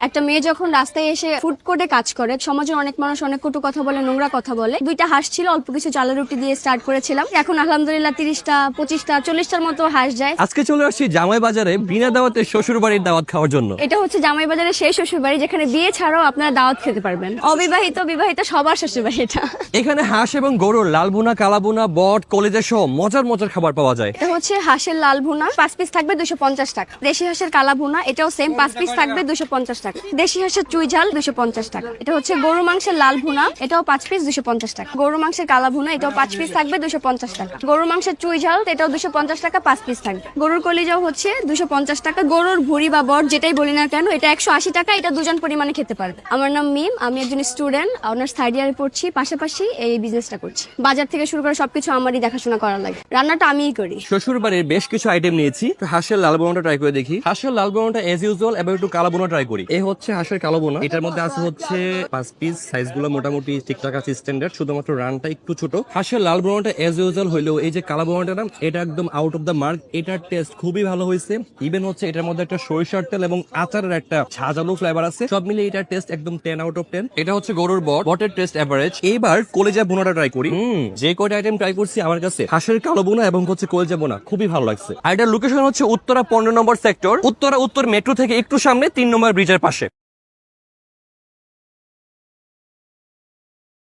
একটা মেয়ে যখন রাস্তায় এসে ফুড কোর্টে কাজ করে, সমাজের অনেক মানুষ অনেক কটু কথা বলে, নোংরা কথা বলে। দুইটা হাঁস ছিল, অল্প কিছু চালের রুটি দিয়ে স্টার্ট করেছিলাম। এখন আলহামদুলিল্লাহ 30টা 25টা 40টার মতো হাঁস যায়। আজকে চলে আসছি জামাই বাজারে বিনা দাওয়াতে শ্বশুর বাড়ির দাওয়াত খাওয়ার জন্য। এটা হচ্ছে জামাই বাজারের সেই শ্বশুর বাড়ি যেখানে বিয়ে ছাড়াও আপনারা দাওয়াত খেতে পারবেন। অবিবাহিত বিবাহিত সবার শ্বশুর বাড়ি এটা। এখানে হাঁস এবং গরুর লাল ভুনা, কালা ভুনা, বট, কলিজা সহ মজার মজার খাবার পাওয়া যায়। এটা হচ্ছে হাঁসের লাল ভুনা, 5 পিস থাকবে 250 টাকা। দেশি হাঁসের কালা ভুনা, এটাও সেম 5 পিস থাকবে 250 টাকা। দেশি হাঁসের চুই ঝাল 250 টাকা। এটা হচ্ছে গরু মাংসের লাল ভুনা, এটাও 5 পিস 250 টাকা। গরু মাংসের কালা ভুনা, এটাও 5 পিস থাকবে 250 টাকা। গরু মাংসের চুই ঝাল, এটাও 250 টাকা, 5 পিস থাকবে। গরুর কলিজাও হচ্ছে 250 টাকা। গরুর ভুঁড়ি বা বট যেটাই বলি না কেন, এটা 180 টাকা। এটা দুজন পরিমাণে খেতে পারবে। আমার নাম মিম, আমি একজন স্টুডেন্ট, অনার্স 3rd ইয়ারে পড়ছি। পাশাপাশি এই বিজনেসটা করছি। বাজার থেকে শুরু করে সবকিছু আমারই দেখাশোনা করা লাগে। রান্নাটা আমিই করি। শ্বশুর বাড়ির বেশ কিছু আইটেম নিয়েছি। তো হাঁসের লাল বোনাটা ট্রাই করে দেখি। হাঁসের লাল বোনাটা এজ ইউজুয়াল, এবার একটু কালো বোনা ট্রাই করি। এই হচ্ছে হাঁসের কালো বোনা। এটার মধ্যে আছে হচ্ছে 5 পিস। সাইজ গুলো মোটামুটি ঠিকঠাক আছে, স্ট্যান্ডার্ড, শুধুমাত্র রানটা একটু ছোট। হাঁসের লাল বোনাটা এজ ইউজুয়াল হইলেও এই যে কালো বোনাটা না, এটা একদম আউট অফ দ্য মার্ক। এটার টেস্ট খুবই ভালো হয়েছে। ইভেন হচ্ছে এটার মধ্যে একটা সরিষার তেল এবং আচারের একটা ঝাঁঝালো ফ্লেভার আছে। সব মিলে এটার টেস্ট একদম 10 আউট অফ 10। এটা হচ্ছে গরুর বট, বটের টেস্ট এভারেজ। এবার কলিজা বোনাটা ট্রাই করি। যে কয়টা আইটেম ট্রাই করছি আমার কাছে হাঁসের কালো বোনা এবং হচ্ছে কলিজা বোনা খুবই ভালো লাগছে। আর এটার লোকেশন হচ্ছে উত্তরা 15 নম্বর সেক্টর, উত্তরা উত্তর মেট্রো থেকে একটু সামনে 3 নম্বর ব্রিজের পাশে।